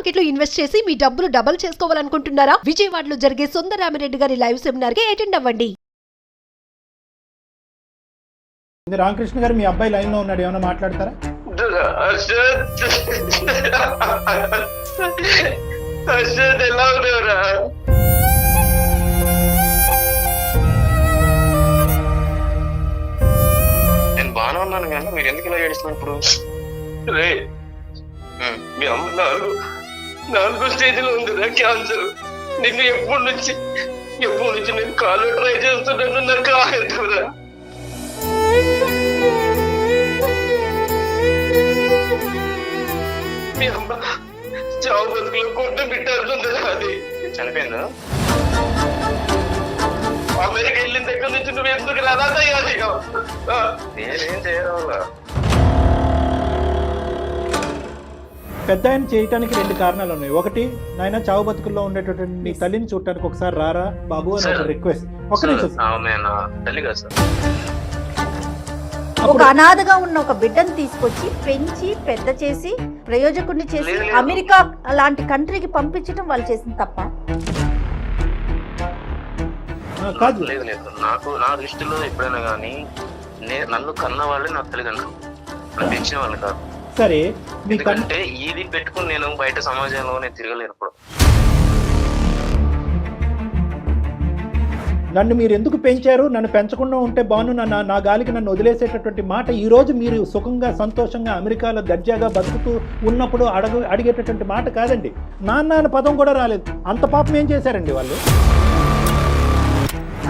Market లో invest చేసి మీ డబ్బులు డబుల్ చేసుకోవాలనుకుంటున్నారా? విజయవాడలో జరిగే సుందరరామిరెడ్డి గారి లైవ్ సెమినార్ కి అటెండ్ అవ్వండి. రామకృష్ణ గారు, మీ అబ్బాయి లైన్ లో ఉన్నాడు, ఏమైనా మాట్లాడతారా? ఎలా ఉన్నావురా? నేను బాగానే ఉన్నాను కానీ మీరు ఎందుకు ఇలా ఏడుస్తున్నారు ఇప్పుడు? రే, మీ అమ్మ నాలుగో స్టేజ్లో ఉందిరా క్యాన్సర్. నిన్ను ఎప్పటి నుంచి నేను కాలు ట్రై చేస్తున్నాను, నాకు కాదురా. మీ అమ్మ చావు బతుకులో కొట్టు బిడ్డారుందిరా. అది చనిపోయిందా? అమెరికా వెళ్ళిన దగ్గర నుంచి నువ్వు ఎందుకు రాదయ్యాలి? నేనేం చేయరా. పెద్ద ఆయన చేయటానికి 2 కారణాలు ఉన్నాయి. ఒకటి, నాయన చావు బతుకుల్లో ఉండేటటువంటి నీ తల్లిని చూడటానికి ఒకసారి రారా బాబు అని ఒక రిక్వెస్ట్. ఒక నిమిషం. ఒక అనాథగా ఉన్న ఒక బిడ్డను తీసుకొచ్చి పెంచి పెద్ద చేసి ప్రయోజకుడిని చేసి అమెరికా లాంటి కంట్రీకి పంపించడం వాళ్ళు చేసిన తప్ప కాదు. లేదు లేదు, నాకు నా దృష్టిలో ఎప్పుడైనా కానీ నన్ను కన్న వాళ్ళే నాకు తల్లిదండ్రులు, పెంచిన వాళ్ళు కాదు. సరే, ఎందుకంటే ఇది పెట్టుకుని నేను బయట సమాజంలో నేను తిరగలేను. ఇప్పుడు నన్ను మీరు ఎందుకు పెంచారు, నన్ను పెంచకుండా ఉంటే బాను, నా గాలికి నన్ను వదిలేసేటటువంటి మాట ఈ రోజు మీరు సుఖంగా సంతోషంగా అమెరికాలో దర్జాగా బతుకుతూ ఉన్నప్పుడు అడిగేటటువంటి మాట కాదండి. నాన్న అనే పదం కూడా రాలేదు. అంత పాపం ఏం చేశారండి వాళ్ళు?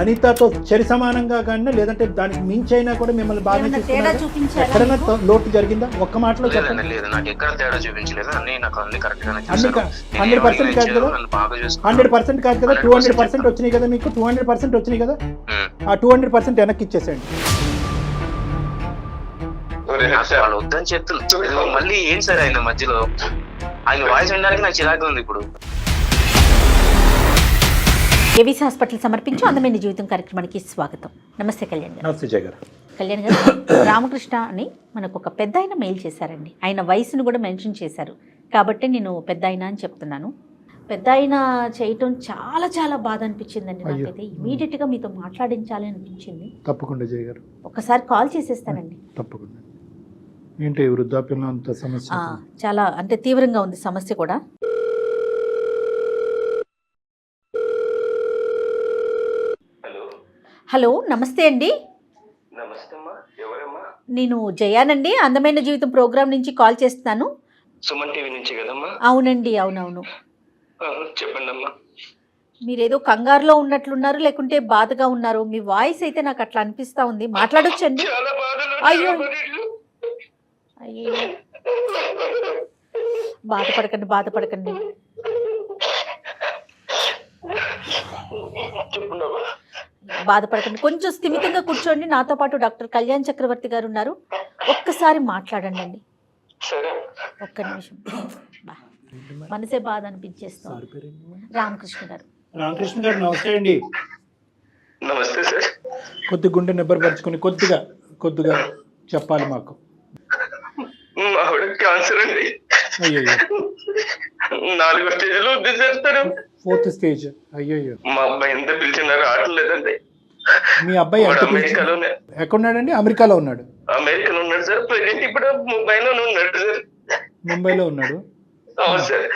అనితతో చరి సమానంగా కానీ లేదంటే దానికి మించైనా కూడా మిమ్మల్ని బాగా ఎక్కడైనా లోటు జరిగిందా? ఒక్క మాటలో చెప్పండి. 100% కాదు కదా, 100% కాదు కదా, 200% వచ్చినాయి కదా మీకు, 200% వచ్చినాయి కదా. ఆ 200% వెనక్కి ఇచ్చేసేయండి. వాళ్ళు వద్దని చెప్తున్నారు మళ్ళీ. ఏం సరే ఆయన మధ్యలో ఆయన వాయిస్ వినడానికి నాకు చిరాకు ఉంది ఇప్పుడు. ఏవిస్ హాస్పిటల్ సమర్పించు అందమైన జీవితం కార్యక్రమానికి స్వాగతం. నమస్తే కళ్యాణ్ గారు. నమస్తే జయ గారు. కళ్యాణ్ గారు, రామకృష్ణ అని మనకు ఒక పెద్ద ఆయన మెయిల్ చేశారండి. ఆయన వయసును కూడా మెన్షన్ చేశారు కాబట్టి నేను పెద్ద ఆయన అని చెప్తున్నాను. పెద్ద ఆయన చేయటం చాలా చాలా బాధ అనిపించిందండి నాకైతే. ఇమీడియట్గా మీతో మాట్లాడించాలి అనిపించింది. తప్పకుండా జయ గారు, ఒకసారి కాల్ చేసేస్తానండి. తప్పకుండా. ఏంటి వృద్ధాప్యంలో అంత సమస్య? చాలా అంటే తీవ్రంగా ఉంది సమస్య కూడా. హలో, నమస్తే అండి. నేను జయానండి, అందమైన జీవితం ప్రోగ్రామ్ నుంచి కాల్ చేస్తున్నాను. సుమన్ టీవీ నుంచి కదమ్మా? అవునండి, అవునవును. చెప్పండి అమ్మా. మీరేదో కంగారులో ఉన్నట్లున్నారు, లేకుంటే బాధగా ఉన్నారు. మీ వాయిస్ అయితే నాకు అట్లా అనిపిస్తా ఉంది. మాట్లాడొచ్చండి? అయ్యో అయ్యో, బాధపడకండి. కొంచెం స్థిమితంగా కూర్చోండి. నాతో పాటు డాక్టర్ కళ్యాణ్ చక్రవర్తి గారు ఉన్నారు. ఒక్కసారి మాట్లాడండి అండి, ఒక్క నిమిషం. మనసే బాధ అనిపించేస్తుంది. రామకృష్ణ గారు. రామకృష్ణ గారు నమస్తే అండి. నమస్తే సార్. కొద్ది గుండె నిబ్బరపరుచుకుని కొద్దిగా చెప్పాలి మాకు. ఆవిడ క్యాన్సర్ అండి. అయ్యో, 4వ స్టేజ్ లో ఉంది సార్. 4th stage. అయ్యో, మా అబ్బాయి ఎంత పిలిచినా రావట్లేదండి. మీ అబ్బాయి ఎక్కడున్నాడండి? అమెరికాలో ఉన్నాడు. అమెరికాలో ఉన్నాడు సార్. ప్రెజెంట్ ఇప్పుడు ముంబైలో ఉన్నాడు సార్. ముంబైలో ఉన్నాడు. అవును సార్.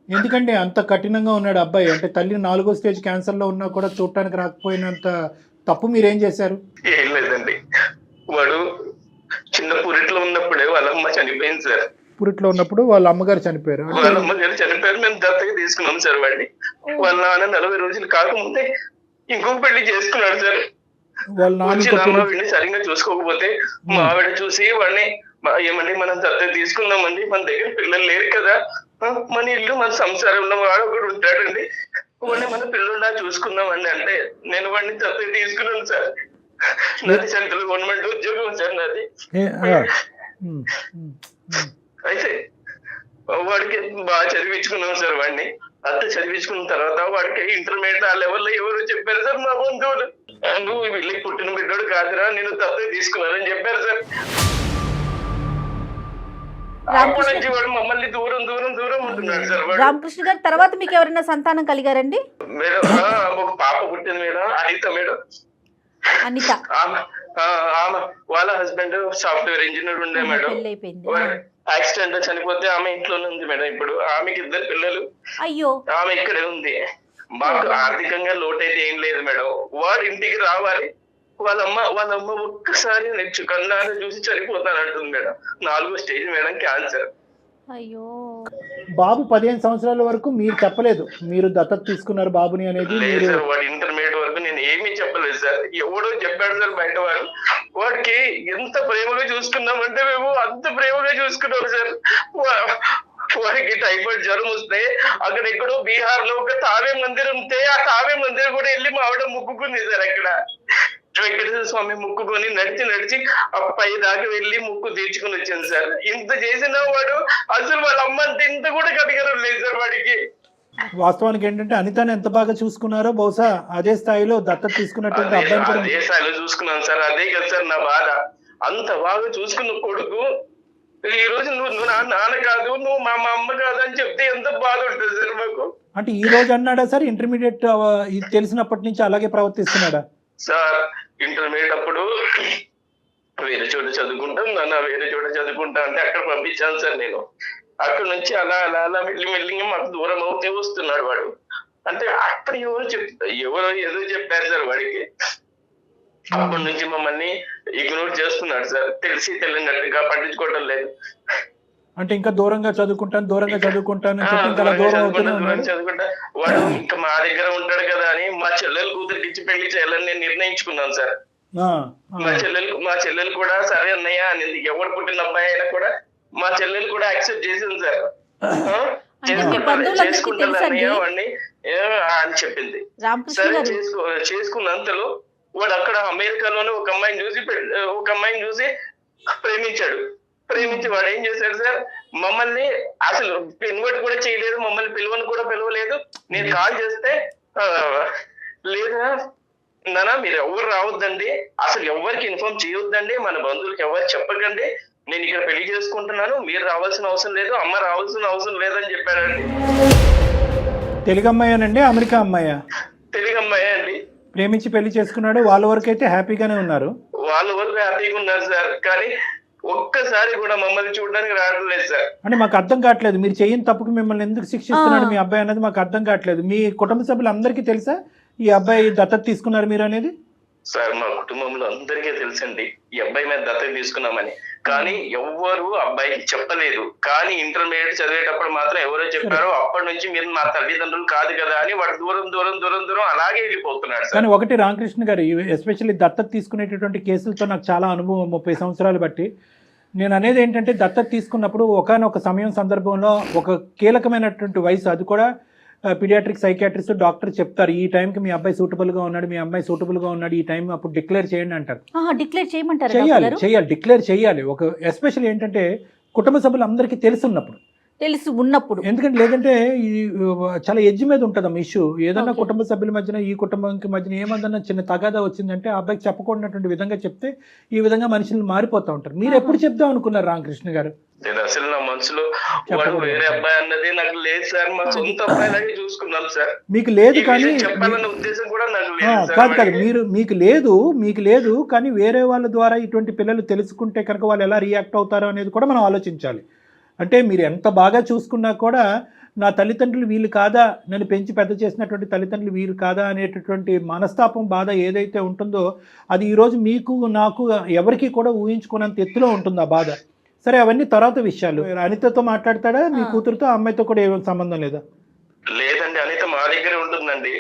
ఎందుకంటే అంత కఠినంగా ఉన్నాడు అబ్బాయి? అంటే తల్లి 4వ స్టేజ్ క్యాన్సర్ లో ఉన్నా కూడా చూడటానికి రాకపోయినంత తప్పు మీరేం చేశారు? ఏం లేదండి, వాడు చిన్న పురిట్లో ఉన్నప్పుడే వాళ్ళ అమ్మ చనిపోయింది సార్. పురిట్లో ఉన్నప్పుడు వాళ్ళ అమ్మగారు చనిపోయారు. వాళ్ళ అమ్మగారు చనిపోయారు. మేము దత్తగా తీసుకున్నాం సార్ వాడిని. వాళ్ళ నాన్న 40 రోజులు కాకముందే ఇంకొక పెళ్లి చేసుకున్నాడు సార్. వాళ్ళ నాన్న సరిగ్గా చూసుకోకపోతే మా ఆవిడ చూసి వాడిని ఏమండి మనం దత్త తీసుకుందామండి, మన దగ్గర పిల్లలు లేరు కదా, మన ఇల్లు మన సంసారంలో వాడు ఒకడు ఉంటాడండి, వాడిని మన పిల్లల్లా చూసుకుందామండి అంటే నేను వాడిని దత్త తీసుకున్నాను సార్. నాది సెంట్రల్ గవర్నమెంట్ ఉద్యోగం సార్ నాది. అయితే వాడికి బాగా చదివించుకున్నాం సార్ వాడిని. అంత చదివించుకున్న తర్వాత వాడికి ఇంటర్మీడియట్ ఆ లెవెల్లో ఎవరు చెప్పారు సార్, మా బంధువులు, నువ్వు వీళ్ళకి పుట్టిన బిడ్డోడు కాదురా, నేను దత్తత తీసుకున్నానని చెప్పారు సార్. అప్పటి నుంచి వాడు మమ్మల్ని దూరం దూరం దూరం ఉంటున్నాడు సార్ వాడు. రామకృష్ణ గారు తర్వాత మీకు ఎవరైనా సంతానం కలిగారండి? మేడం ఒక పాప పుట్టింది మేడం, అనిత మేడం. అనిత ఆమె వాళ్ళ హస్బెండ్ సాఫ్ట్వేర్ ఇంజనీర్ ఉండే మేడం. పెళ్ళైపోయింది. యాక్సిడెంట్ లో చనిపోతే ఆమె ఇంట్లోనే ఉంది మేడం. ఇప్పుడు ఆమెకి 2 పిల్లలు. అయ్యో. ఆమె ఇక్కడే ఉంది. మాకు ఆర్థికంగా లోటు అయితే ఏం లేదు మేడం. వాడు ఇంటికి రావాలి, వాళ్ళమ్మ ఒక్కసారి నెచ్చు కన్నారా చూసి చనిపోతానంటుంది మేడం. 4వ స్టేజ్ మేడం, క్యాన్సర్. అయ్యో. బాబు 15 సంవత్సరాల వరకు మీరు చెప్పలేదు మీరు దత్తత తీసుకున్నారు బాబుని అనేది? లేదు సార్, వాడు ఇంటర్మీడియట్ వరకు నేను ఏమీ చెప్పలేదు సార్. ఎవడో చెప్పాడు సార్ బయట వాడు. వాడికి ఎంత ప్రేమగా చూసుకున్నామంటే మేము అంత ప్రేమగా చూసుకున్నాం సార్. వాడికి టైఫాయిడ్ జ్వరం వస్తే అక్కడ ఎక్కడో బీహార్ లో ఒక తావే మందిరం ఉంటే ఆ తావే మందిరం కూడా వెళ్ళి మా ఆవిడ ముక్కుకుంది సార్. అక్కడ వెంకటేశ్వర స్వామి ముక్కుకొని నడిచి పై దాకా వెళ్ళి ముక్కు తీర్చుకుని వచ్చింది సార్. ఇంత చేసినా వాడు అసలు వాళ్ళ అమ్మ అంటే ఇంత కూడా కనికరం లేదు సార్ వాడికి. వాస్తవానికి ఏంటంటే అనితని ఎంత బాగా చూసుకున్నారో బహుశా అదే స్థాయిలో దత్తత తీసుకున్నటువంటి అబ్బాయిని కూడా అదే స్థాయిలో చూసుకున్నాను సార్. అదే కదా సార్ నా బాధ. అంత బాగా చూసుకున్న కొడుకు ఈ రోజు నువ్వు నాన్న కాదు, నువ్వు మా అమ్మ కాదు అని చెప్తే ఎంత బాధ ఉంటుంది సార్ మాకు. అంటే ఈ రోజు అన్నాడా సార్ ఇంటర్మీడియట్ తెలిసినప్పటి నుంచి అలాగే ప్రవర్తిస్తున్నాడా సార్? ఇంటర్మీడియట్ అప్పుడు వేరే చోట చదువుకుంటాం నాన్న, వేరే చోట చదువుకుంటా అంటే అక్కడ పంపించాను సార్ నేను. అక్కడ నుంచి అలా అలా అలా మెల్లిగా మాకు దూరం అవుతే వస్తున్నాడు వాడు. అంటే అక్కడ ఎవరో ఏదో చెప్పారు సార్ వాడికి. అప్పటి నుంచి మమ్మల్ని ఇగ్నోర్ చేస్తున్నాడు సార్. తెలిసి తెలియనట్టుగా పట్టించుకోవడం లేదు. అంటే ఇంకా దూరంగా చదువుకుంటాను చదువుకుంటా వాడు ఇంకా మా దగ్గర ఉంటాడు కదా అని మా చెల్లెలు కూతురికి ఇచ్చి పెళ్లి చేయాలని నేను నిర్ణయించుకున్నాను సార్. మా చెల్లెలు కూడా సరే అన్నయ్య అనేది. ఎవరు పుట్టిన అబ్బాయి అయినా కూడా మా చెల్లెలు కూడా యాక్సెప్ట్ చేసింది సార్. చేసుకుంటాను అన్నయ్య వాడిని అని చెప్పింది. సరే చేసుకున్నంతలో వాడు అక్కడ అమెరికాలోనే ఒక అమ్మాయిని చూసి ప్రేమించి వాడు ఏం చేశాడు సార్, మమ్మల్ని అసలు ఇన్వైట్ కూడా చేయలేదు, మమ్మల్ని పిలవలేదు. నేను కాల్ చేస్తే లేదా నానా మీరు ఎవరు రావద్దండి, అసలు ఎవరికి ఇన్ఫార్మ్ చేయొద్దండి, మన బంధువులకి ఎవరు చెప్పకండి, నేను ఇక్కడ పెళ్లి చేసుకుంటున్నాను, మీరు రావాల్సిన అవసరం లేదు, అమ్మ రావాల్సిన అవసరం లేదని చెప్పాడండి. తెలుగు అమ్మాయేనండి అమెరికా అమ్మాయా? తెలుగు అమ్మాయే అండి. ప్రేమించి పెళ్లి చేసుకున్నాడు. వాళ్ళ వరకు అయితే హ్యాపీగానే ఉన్నారు. వాళ్ళ వరకు హ్యాపీగా ఉన్నారు సార్. కానీ ఒక్కసారి కూడా మమ్మల్ని చూడడానికి రావడం లేదు సార్. అంటే మాకు అర్థం కావట్లేదు మీరు చేయని తప్పుకు మిమ్మల్ని ఎందుకు శిక్షిస్తున్నాడు మీ అబ్బాయి అనేది మాకు అర్థం కావట్లేదు. మీ కుటుంబ సభ్యులు అందరికీ తెలుసా ఈ అబ్బాయి దత్తత తీసుకున్నారు మీరు అనేది? సార్ మా కుటుంబంలో అందరికీ తెలుసండి ఈ అబ్బాయి మీద దత్తత తీసుకున్నామని. కానీ ఎవ్వరు అబ్బాయికి చెప్పలేదు. కానీ ఇంటర్మీడియట్ చదివేటప్పుడు మాత్రం ఎవరో చెప్పారో అప్పటి నుంచి మీరు నా తల్లిదండ్రులు కాదు కదా అని వాడు దూరం అలాగే వెళ్ళిపోతున్నాడు. కానీ ఒకటి రామకృష్ణ గారు, ఎస్పెషల్లీ దత్తత తీసుకునేటటువంటి కేసులతో నాకు చాలా అనుభవం 30 సంవత్సరాలు బట్టి. నేను అనేది ఏంటంటే దత్తత తీసుకున్నప్పుడు ఒకానొక సమయం సందర్భంలో ఒక కీలకమైనటువంటి వయసు, అది కూడా పీడియాట్రిక్ సైకియాట్రిస్ట్ డాక్టర్ చెప్తారు ఈ టైంకి మీ అబ్బాయి సూటబుల్గా ఉన్నాడు, మీ అమ్మాయి సూటబుల్గా ఉన్నాడు, ఈ టైం అప్పుడు డిక్లేర్ చేయండి అంటారు. డిక్లేర్ చేయాలి. ఒక ఎస్పెషల్ ఏంటంటే కుటుంబ సభ్యులు అందరికీ తెలిసి ఉన్నప్పుడు. ఎందుకంటే లేదంటే ఇది చాలా ఎడ్జ్ మీద ఉంటుందమ్మా ఇష్యూ. ఏదన్నా కుటుంబ సభ్యుల మధ్యన ఈ కుటుంబానికి మధ్యన ఏమన్నా చిన్న తగాదా వచ్చిందంటే ఆ అబ్బాయికి చెప్పకూడనటువంటి విధంగా చెప్తే ఈ విధంగా మనుషులు మారిపోతూ ఉంటారు. మీరు ఎప్పుడు చెప్దాం అనుకున్నారు రామకృష్ణ గారు? నేను అసలు నా మనసులో వాడు వేరే అబ్బాయి అన్నది నాకు లేదు సార్. మా సొంత అబ్బాయిలాగే చూసుకున్నాం సార్. మీకు లేదు కానీ చెప్పాలన్న ఉద్దేశం కూడా నాకు కాదు. మీకు లేదు కానీ వేరే వాళ్ళ ద్వారా ఇటువంటి పిల్లలు తెలుసుకుంటే కనుక వాళ్ళు ఎలా రియాక్ట్ అవుతారో అనేది కూడా మనం ఆలోచించాలి. అంటే మీరు ఎంత బాగా చూసుకున్నా కూడా నా తల్లిదండ్రులు వీళ్ళు కాదా, నన్ను పెంచి పెద్ద చేసినటువంటి తల్లిదండ్రులు వీరు కాదా అనేటటువంటి మనస్తాపం బాధ ఏదైతే ఉంటుందో అది ఈరోజు మీకు నాకు ఎవరికి కూడా ఊహించుకున్నంత ఎత్తులో ఉంటుంది ఆ బాధ. సరే అవన్నీ తర్వాత విషయాలు. అనితతో మాట్లాడతాడా మీ కూతురుతో? అమ్మాయితో కూడా ఏమైనా సంబంధం లేదా? లేదండి, అనిత మా దగ్గరే ఉంటుందండి.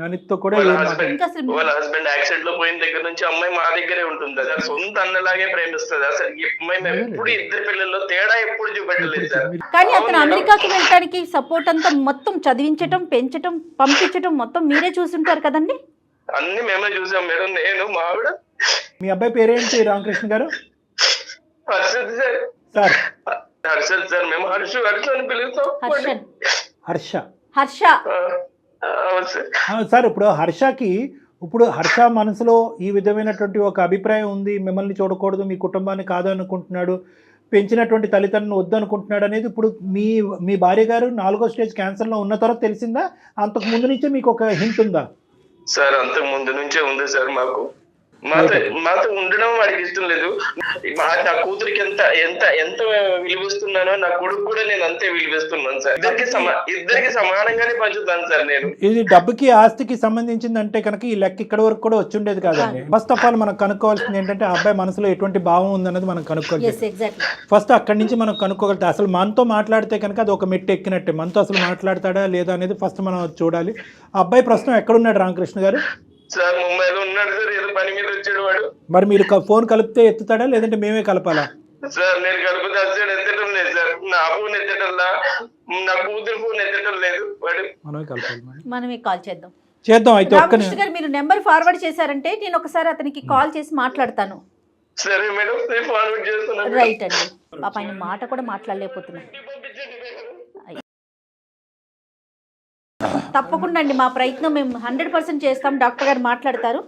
అనితతో కూడా వాళ్ళ హస్బెండ్ యాక్సిడెంట్ లో పోయిన దగ్గర నుంచి అమ్మాయి మా దగ్గరే ఉంటుంది. అసలు సొంత అన్నలాగే ప్రేమిస్తుంది. అసలు అమ్మాయి ఎప్పుడు ఇద్దరు పిల్లల్లో తేడా ఎప్పుడు చూపెట్టలేదు సార్. కానీ అతను అమెరికాకి వెళ్ళడానికి సపోర్ట్ అంతా మొత్తం చదివించటం, పెంచటం, పంపించటం మొత్తం మీరే చూసుంటారు కదండి? అన్ని మేమే చూసాం మేడం, నేను మా ఆవిడ. మీ అబ్బాయి పేరేంటి రామకృష్ణ గారు? హర్షద్ సార్. హర్షద్ సార్. మేము హర్ష అని పిలుస్తాం. హర్ష సార్. ఇప్పుడు హర్ష మనసులో ఈ విధమైనటువంటి ఒక అభిప్రాయం ఉంది, మిమ్మల్ని చూడకూడదు, మీ కుటుంబాన్ని కాదు అనుకుంటున్నాడు, పెంచినటువంటి తల్లిదండ్రులను వద్దనుకుంటున్నాడు అనేది ఇప్పుడు మీ భార్య గారు 4వ స్టేజ్ క్యాన్సర్లో ఉన్న తర్వాత తెలిసిందా? అంతకు ముందు నుంచే మీకు ఒక హింట్ ఉందా? సార్ అంతకు ముందు నుంచే ఉంది సార్. మాతో ఉండడం వాడికి ఇష్టం లేదు. నా కూతురికి ఎంత విలువిస్తున్నానో నా కొడుకు కూడా నేను అంతే విలువిస్తున్నాను సార్. ఇద్దరికి సమానంగానే పంచుతాను సార్ నేను. ఇది డబ్బుకి ఆస్తికి సంబంధించిందంటే కనుక ఈ లెక్క ఇక్కడ వరకు కూడా వచ్చి ఉండేది కాదండి. ఫస్ట్ ఆఫ్ ఆల్ మనం కనుక్కోవాల్సింది ఏంటంటే ఆ అబ్బాయి మనసులో ఎటువంటి భావం ఉందన్నది మనం కనుక్కోవాలి. ఫస్ట్ అక్కడి నుంచి మనం కనుక్కోగలితే అసలు మనతో మాట్లాడితే కనుక అది ఒక మెట్టు ఎక్కినట్టే. మనతో అసలు మాట్లాడతాడా లేదా అనేది ఫస్ట్ మనం చూడాలి. ఆ అబ్బాయి ప్రస్తుతం ఎక్కడున్నాడు రామకృష్ణ గారు? సార్ ముంబైలో ఉన్నాడు సార్. ఏదో పని మీద వచ్చాడు వాడు. మరి మీరు ఫోన్ కలిపితే ఎత్తుతాడా లేదంటే మేమే కలపాలా? సార్ నేను కలిపితే అసలు ఎత్తడం లేదు సార్. నా ఫోన్ ఎత్తటంలా, నా కూతురు ఫోన్ ఎత్తడం లేదు వాడు. మనమే కలపాలి. మనమే కాల్ చేద్దాం. అయితే రామకృష్ణ గారు మీరు నెంబర్ ఫార్వర్డ్ చేశారంటే నేను ఒకసారి అతనికి కాల్ చేసి మాట్లాడతాను. సరే మేడం, నేను ఫార్వర్డ్ చేస్తున్నాను. రైట్ అండి. పాప ఆయన మాట కూడా మాట్లాడలేకపోతున్నాను. తప్పకుండా అండి, మా ప్రయత్నం మేము 100% చేస్తాం. డాక్టర్ గారు మాట్లాడతారు.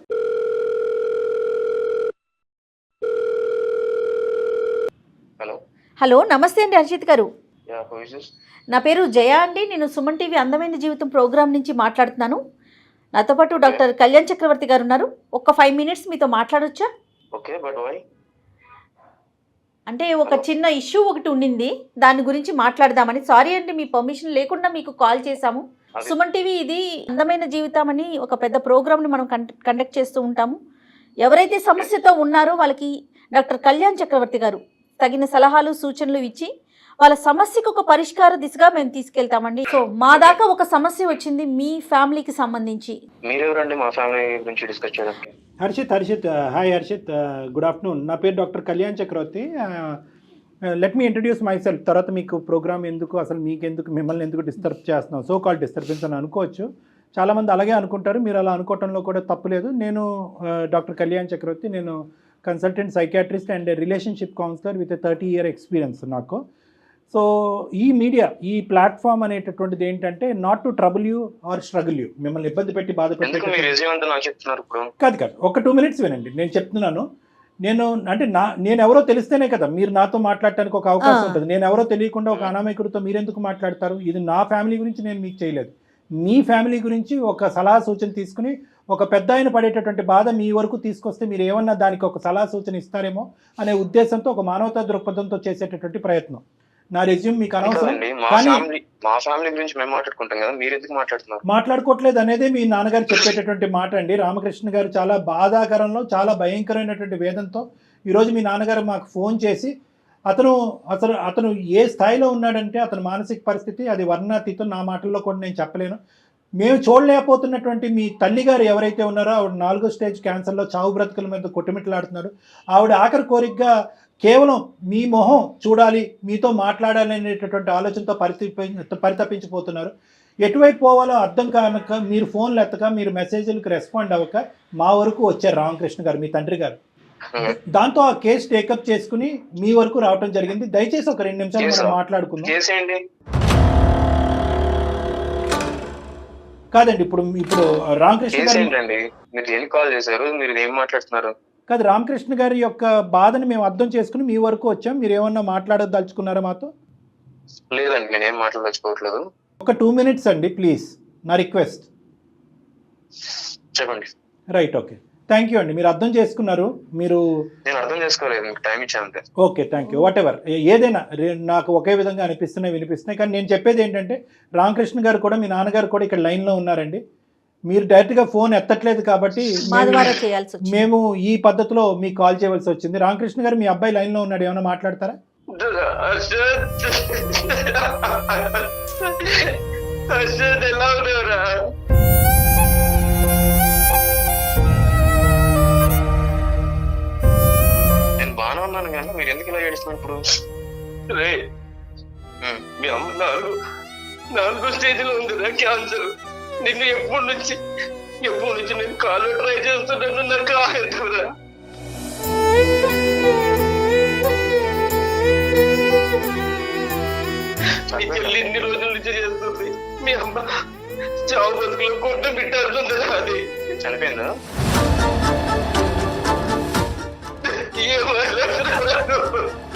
హలో, నమస్తే అండి హర్షిత్ గారు. నా పేరు జయ అండి. నేను సుమన్ టీవీ అందమైన జీవితం ప్రోగ్రామ్ నుంచి మాట్లాడుతున్నాను. నాతో పాటు డాక్టర్ కళ్యాణ్ చక్రవర్తి గారు ఉన్నారు. ఒక 5 minutes మీతో మాట్లాడొచ్చా? Okay, but why? అంటే ఒక చిన్న ఇష్యూ ఒకటి ఉండింది, దాని గురించి మాట్లాడదామని. సారీ అండి, మీ పర్మిషన్ లేకుండా మీకు కాల్ చేశాము. సుమన్ టీవీ ఇది అందమైన జీవితం అని ఒక పెద్ద ప్రోగ్రామ్ని మనం కండక్ట్ చేస్తూ ఉంటాము. ఎవరైతే సమస్యతో ఉన్నారో వాళ్ళకి డాక్టర్ కళ్యాణ్ చక్రవర్తి గారు తగిన సలహాలు సూచనలు ఇచ్చి వాళ్ళ సమస్యకు ఒక పరిష్కార దిశగా మేము తీసుకెళ్తామండి. సో మా దాకా ఒక సమస్య వచ్చింది మీ ఫ్యామిలీకి సంబంధించి. మీరెవరండి మా ఫ్యామిలీ గురించి డిస్కస్ చేయడానికి? Harshit hi Harshit, good afternoon. నా పేరు doctor Kalyan Chakravarthi. Let me introduce myself. తర్వాత మీకు ప్రోగ్రామ్ ఎందుకు, అసలు మీకెందుకు, మిమ్మల్ని ఎందుకు డిస్టర్బ్ చేస్తున్నాం, సో కాల్ డిస్టర్బెన్స్ అని అనుకోవచ్చు. చాలామంది అలాగే అనుకుంటారు. మీరు అలా అనుకోవడంలో కూడా తప్పులేదు. నేను డాక్టర్ కళ్యాణ్ చక్రవర్తి. నేను consultant psychiatrist and relationship counsellor with 30 year experience నాకు. సో ఈ మీడియా, ఈ ప్లాట్ఫామ్ అనేటటువంటిది ఏంటంటే not to trouble you or struggle you, మిమ్మల్ని ఇబ్బంది పెట్టి బాధ పెట్టి కాదు. ఒక 2 minutes వినండి, నేను చెప్తున్నాను. నేను ఎవరో తెలిస్తేనే కదా మీరు నాతో మాట్లాడటానికి ఒక అవకాశం ఉంటుంది. నేను ఎవరో తెలియకుండా ఒక అనామకుడితో మీరెందుకు మాట్లాడతారు? ఇది నా ఫ్యామిలీ గురించి నేను మీకు చేయలేదు. మీ ఫ్యామిలీ గురించి ఒక సలహా సూచన తీసుకుని ఒక పెద్ద ఆయన పడేటటువంటి బాధ మీ వరకు తీసుకొస్తే మీరు ఏమన్నా దానికి ఒక సలహా సూచన ఇస్తారేమో అనే ఉద్దేశంతో, ఒక మానవతా దృక్పథంతో చేసేటటువంటి ప్రయత్నం. నా రెజ్యూమ్ మీకు అనవసరం. మాట్లాడుకోవట్లేదు అనేది మీ నాన్నగారు చెప్పేటటువంటి మాట అండి. రామకృష్ణ గారు చాలా బాధాకరంలో, చాలా భయంకరమైనటువంటి వేదంతో ఈరోజు మీ నాన్నగారు మాకు ఫోన్ చేసి అతను ఏ స్థాయిలో ఉన్నాడంటే అతని మానసిక పరిస్థితి అది వర్ణాతీతం. నా మాటల్లో కూడా నేను చెప్పలేను. మేము చూడలేకపోతున్నటువంటి మీ తల్లిగారు ఎవరైతే ఉన్నారో ఆవిడ 4వ స్టేజ్ క్యాన్సర్లో చావు బ్రతుకుల మీద కొట్టుమిట్లాడుతున్నారు. ఆవిడ ఆఖరి కోరికగా కేవలం మీ మొహం చూడాలి, మీతో మాట్లాడాలి అనేటటువంటి ఆలోచనతో పరితపించిపోతున్నారు. ఎటువైపు పోవాలో అర్థం కానక మీరు ఫోన్లు ఎత్తక, మీరు మెసేజ్లకు రెస్పాండ్ అవ్వక మా వరకు వచ్చారు రామకృష్ణ గారు, మీ తండ్రి గారు. దాంతో ఆ కేసు టేకప్ చేసుకుని మీ వరకు రావటం జరిగింది. దయచేసి ఒక 2 నిమిషాలు మనం మాట్లాడుకుందాం. కాదండి, ఇప్పుడు రామకృష్ణ గారు కాదు, రామకృష్ణ గారి యొక్క బాధని మేము అర్థం చేసుకుని మీ వరకు వచ్చాం. మీరు ఏమన్నా మాట్లాడదలుచుకున్నారా మాతో? లేదండి, నేనేం మాట్లాడదలుచుకోవట్లేదు. ఒక 2 minutes అండి ప్లీజ్, నా రిక్వెస్ట్. చెప్పండి. రైట్, ఓకే, థ్యాంక్ యూ అండి. మీరు అర్థం చేసుకున్నారు. నేను అర్థం చేసుకోలేదు, మీకు టైం ఇచ్చాను. Okay, thank you. What ever, ఏదైనా నాకు ఒకే విధంగా వినిపిస్తున్నాయి. కానీ నేను చెప్పేది ఏంటంటే రామకృష్ణ గారు కూడా, మీ నాన్నగారు కూడా ఇక్కడ లైన్లో ఉన్నారండి. మీరు డైరెక్ట్గా ఫోన్ ఎత్తట్లేదు కాబట్టి మేము ఈ పద్ధతిలో మీకు కాల్ చేయవలసి వచ్చింది. రామకృష్ణ గారు, మీ అబ్బాయి లైన్లో ఉన్నాడు, ఏమైనా మాట్లాడతారా? నేను బాగానే ఉన్నాను కానీ మీరు ఎందుకు ఇలా ఏడుస్తున్నారు ఇప్పుడు? మీ అమ్మ 4వ స్టేజ్లో ఉందిరా క్యాన్సర్. నిన్ను ఎప్పటి నుంచి నేను కాలు ట్రై చేస్తున్నాను, నాకు కాదురా. ఎన్ని రోజుల నుంచి చేస్తుంది. మీ అమ్మ చావు బతుకులో కొట్ట బిట్టాడుతుంది. అది చనిపోయిందా?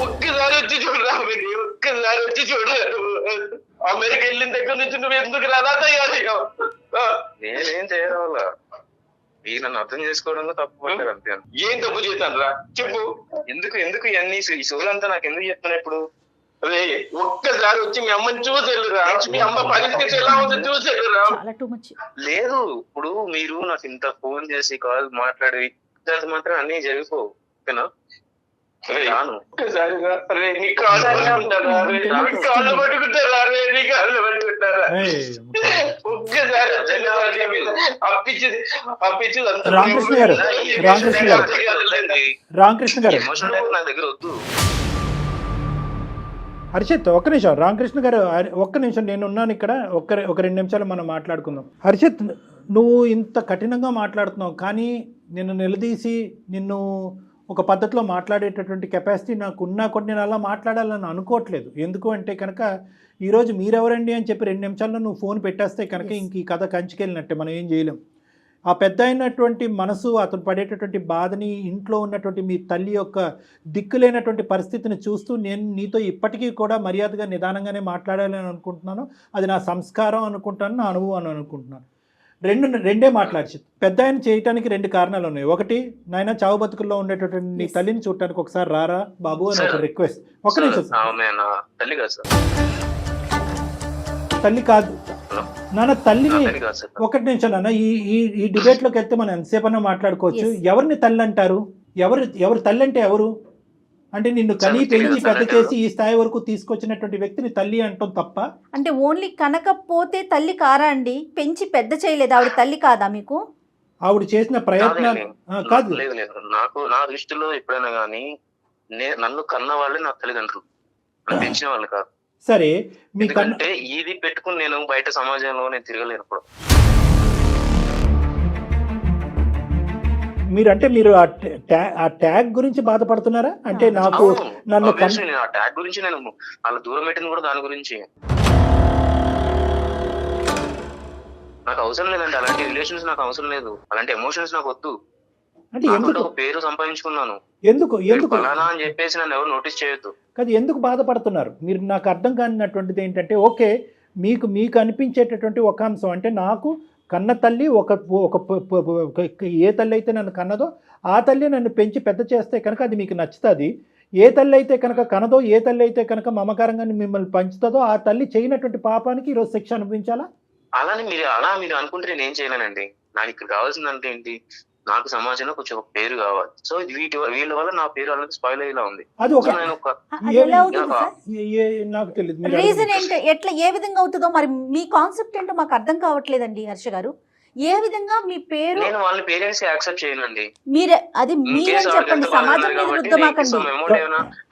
ఒక్క ఒక్కసారి వచ్చి చూడరా మీరు, ఒక్కసారి వచ్చి చూడరా. అమెరికా వెళ్ళిన దగ్గర నుంచి నువ్వు ఎందుకు అలా తయారయ్యావు? నేనేం చేయడం వల్ల మీరు నన్ను అర్థం చేసుకోవడంలో తప్పు పడ్డారు అంతే. ఏం తప్పు చేశాను రా చెప్పు. ఎందుకు ఇవన్నీ ఈ సోలంతా నాకు ఎందుకు చెప్తున్నా ఇప్పుడు? అదే ఒక్కసారి వచ్చి మీ అమ్మని చూసేళ్ళురా, మీ అమ్మ పరిస్థితి ఎలా ఉందో చూసేళ్ళురా. చాలా టూ మచ్. లేదు, ఇప్పుడు మీరు నాకు ఇంత ఫోన్ చేసి కాల్ మాట్లాడి దాని మాత్రం అన్ని జరిగిపోవు, ఓకేనా? రాను. ఒక్కసారిగా అరే నీ కాళ్ళు పట్టుకుంటారా, నీ కాళ్ళు పట్టుకుంటారా, నీ కాళ్ళు పట్టుకుంటారా. ఒక్కసారి అప్పించి రామకృష్ణ గారు, రామకృష్ణ గారు ఎమోషనల్ నా దగ్గర వద్దు. హర్షిత్ ఒక్క నిమిషం, రామకృష్ణ గారు ఒక్క నిమిషం, నేను ఉన్నాను ఇక్కడ, ఒక 2 నిమిషాలు మనం మాట్లాడుకుందాం. హర్షిత్, నువ్వు ఇంత కఠినంగా మాట్లాడుతున్నావు, కానీ నిన్ను నిలదీసి నిన్ను ఒక పద్ధతిలో మాట్లాడేటటువంటి కెపాసిటీ నాకు ఉన్నా కూడా నేను అలా మాట్లాడాలని అనుకోవట్లేదు. ఎందుకు అంటే కనుక ఈరోజు మీరెవరండి అని చెప్పి 2 నిమిషాల్లో నువ్వు ఫోన్ పెట్టేస్తే కనుక ఇంక ఈ కథ కంచికెళ్ళినట్టే, మనం ఏం చేయలేం. ఆ పెద్ద అయినటువంటి మనసు, అతను పడేటటువంటి బాధని, ఇంట్లో ఉన్నటువంటి మీ తల్లి యొక్క దిక్కులేనటువంటి పరిస్థితిని చూస్తూ నేను నీతో ఇప్పటికీ కూడా మర్యాదగా నిదానంగానే మాట్లాడాలని అనుకుంటున్నాను. అది నా సంస్కారం అనుకుంటాను, నా అనుభవం అని అనుకుంటున్నాను. రెండే మాట్లాడి పెద్ద ఆయన చేయటానికి 2 కారణాలు ఉన్నాయి. ఒకటి, నాయన చావు బతుకుల్లో ఉండేటటువంటి నీ తల్లిని చూడటానికి ఒకసారి రారా బాబు అని ఒక రిక్వెస్ట్. ఒక నిమిషం తల్లి కాదు నాన్న, తల్లిని ఒకటి నిమిషం నాన్న, ఈ డిబేట్లోకి వెళ్తే మనం ఎంతసేపైనా మాట్లాడుకోవచ్చు. ఎవరిని తల్లి అంటారు? ఎవరు తల్లి అంటే ఎవరు? అంటే నిన్ను కనీ పెంచి పెద్ద చేసి ఈ స్థాయి వరకు తీసుకొచ్చినటువంటి వ్యక్తిని తల్లి అంటాం తప్ప. అంటే ఓన్లీ కనకపోతే తల్లి కారా అండి? పెంచి పెద్ద చేయలేదు, ఆవిడ తల్లి కాదా మీకు? ఆవిడ చేసిన ప్రయత్నాలు కాదు. లేదు, నాకు నా దృష్టిలో ఎప్పుడైనా కానీ నన్ను కన్న వాళ్ళే నా తల్లిదండ్రులు, పెంచిన వాళ్ళు కాదు. సరే, ఎందుకంటే ఇది పెట్టుకుని నేను బయట సమాజంలో నేను తిరగలేను. ఇప్పుడు మీరు ఆ ట్యాగ్ గురించి బాధపడుతున్నారా? అంటే నాకు నన్ను ఆ ట్యాగ్ గురించి నేను వాళ్ళ దూరం పెట్టింది కూడా దాని గురించి. నాకు అవసరం లేదండి అలాంటి రిలేషన్స్, నాకు అవసరం లేదు అలాంటి ఎమోషన్స్, నాకు వద్దు. అంటే ఎందుకు పేరు సంపాదించుకున్నాను, ఎందుకు ఫలానా అని చెప్పేసి నన్ను ఎవరు నోటీస్ చేయొద్దు. కాదు, ఎందుకు బాధపడుతున్నారు మీరు? నాకు అర్థం కానినటువంటిది ఏంటంటే, ఓకే మీకు అనిపించేటటువంటి ఒక అంశం అంటే, నాకు కన్న తల్లి ఒక ఏ తల్లి అయితే నన్ను కన్నదో ఆ తల్లి నన్ను పెంచి పెద్ద చేస్తే కనుక అది మీకు నచ్చుతుంది. ఏ తల్లి అయితే కనుక కనదో, ఏ తల్లి అయితే కనుక మమకారంగా మిమ్మల్ని పంచుతుందో ఆ తల్లి చేయనటువంటి పాపానికి ఈరోజు శిక్ష అనిపించాలా? అలా మీరు అనుకుంటే నేను ఏం చేయలేనండి. నాకు ఇక్కడ కావాల్సిందంటే ఏంటి, నాకు సమాజంలో కొంచెం ఒక పేరు కావాలి. సో వీళ్ళ వల్ల నా పేరు అనేది స్పాయిల్ అయ్యేలా ఉంది. అది ఒక నాకు తెలియదు రీజన్ ఏంటో, ఎట్లా ఏ విధంగా అవుతుందో మరి మీ కాన్సెప్ట్ ఏంటో మాకు అర్థం కావట్లేదండి హర్ష గారు. ఏ విధంగా మీ పేరు? నేను వాళ్ళ పేరెంట్స్ యాక్సెప్ట్ చేయనండి. మీరే అది మీరే చెప్పండి, సమాజం మీద రుద్దమాకండి.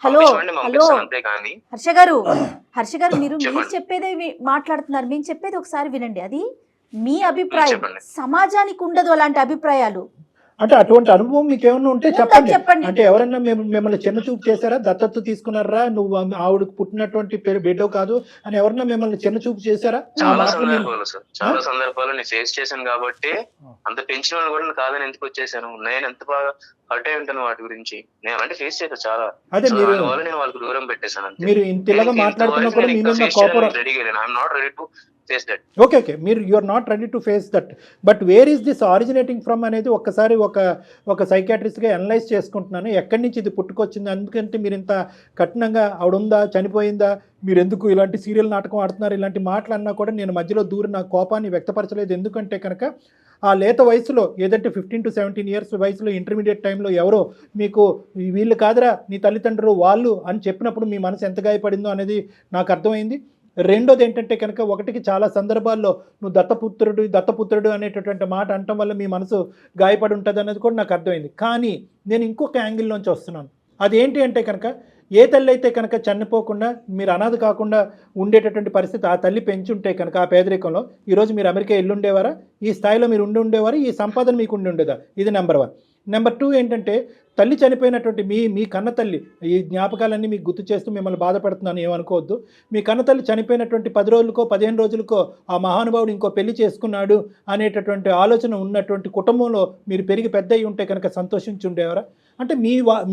హలో హర్ష గారు మీరు చెప్పేదే మాట్లాడుతున్నారు, మేము చెప్పేది ఒకసారి వినండి. అది మీ అభిప్రాయం, సమాజానికి ఉండదు అలాంటి అభిప్రాయాలు. అంటే అటువంటి అనుభవం మీకు ఏమన్నా ఉంటే చెప్పండి. అంటే ఎవరన్నా మిమ్మల్ని చిన్న చూపు చేశారా? దత్తత తీసుకున్నారా? నువ్వు ఆవిడకు పుట్టినటువంటి బిడ్డో కాదు అని ఎవరన్నా మిమ్మల్ని చిన్న చూపు చేశారా? చాలా సందర్భాలు నేను ఫేస్ చేశాను కాబట్టి అంత పెంచిన వాళ్ళు కూడా కాదని ఎందుకు వచ్చేసాను. నేను ఎంత బాగా హర్ట్ అయి ఉంటాను వాటి గురించి. నేను అలాంటి ఫేస్ చేశాను చాలా. అదే నేను వాళ్ళకి దూరం పెట్టేశాను. మీరు ఇంతలాగా మాట్లాడుతున్నప్పుడు I'm not ready to face that. Okay, you are not ready to face that. But where is this originating from అనేది ఒక్కసారి ఒక సైకాట్రిస్ట్గా అనలైజ్ చేసుకుంటున్నాను. ఎక్కడి నుంచి ఇది పుట్టుకొచ్చింది? అందుకంటే మీరు ఇంత కఠినంగా ఆవిడ ఉందా, చనిపోయిందా, మీరు ఎందుకు ఇలాంటి సీరియల్ నాటకం ఆడుతున్నారు, ఇలాంటి మాటలు అన్నా కూడా నేను మధ్యలో దూరి నా కోపాన్ని వ్యక్తపరచలేదు. ఎందుకంటే కనుక ఆ లేత వయసులో, ఏదంటే 15 to 17 years వయసులో, ఇంటర్మీడియట్ టైంలో ఎవరో మీకు వీళ్ళు కాదురా నీ తల్లిదండ్రులు వాళ్ళు అని చెప్పినప్పుడు మీ మనసు ఎంత గాయపడిందో అనేది నాకు అర్థమైంది. రెండోది ఏంటంటే కనుక, ఒకటికి చాలా సందర్భాల్లో నువ్వు దత్తపుత్రుడు అనేటటువంటి మాట అనటం వల్ల మీ మనసు గాయపడి ఉంటుంది అనేది కూడా నాకు అర్థమైంది. కానీ నేను ఇంకొక యాంగిల్లోంచి వస్తున్నాను. అదేంటి అంటే కనుక, ఏ తల్లి అయితే కనుక చనిపోకుండా మీరు అనాథ కాకుండా ఉండేటటువంటి పరిస్థితి ఆ తల్లి పెంచుంటే కనుక ఆ పేదరికంలో ఈరోజు మీరు అమెరికా వెళ్ళుండేవారా? ఈ స్థాయిలో మీరు ఉండేవారా? ఈ సంపాదన మీకు ఉండేదా? ఇది నెంబర్ 1. నెంబర్ 2 ఏంటంటే, తల్లి చనిపోయినటువంటి మీ కన్న తల్లి, ఈ జ్ఞాపకాలన్నీ మీకు గుర్తు చేస్తూ మిమ్మల్ని బాధపడుతున్నాను, ఏమనుకోవద్దు. మీ కన్న తల్లి చనిపోయినటువంటి 10 రోజులకో 15 రోజులకో ఆ మహానుభావుడు ఇంకో పెళ్లి చేసుకున్నాడు అనేటటువంటి ఆలోచన ఉన్నటువంటి కుటుంబంలో మీరు పెరిగి పెద్ద అయి ఉంటే కనుక సంతోషించి ఉండేవారా? అంటే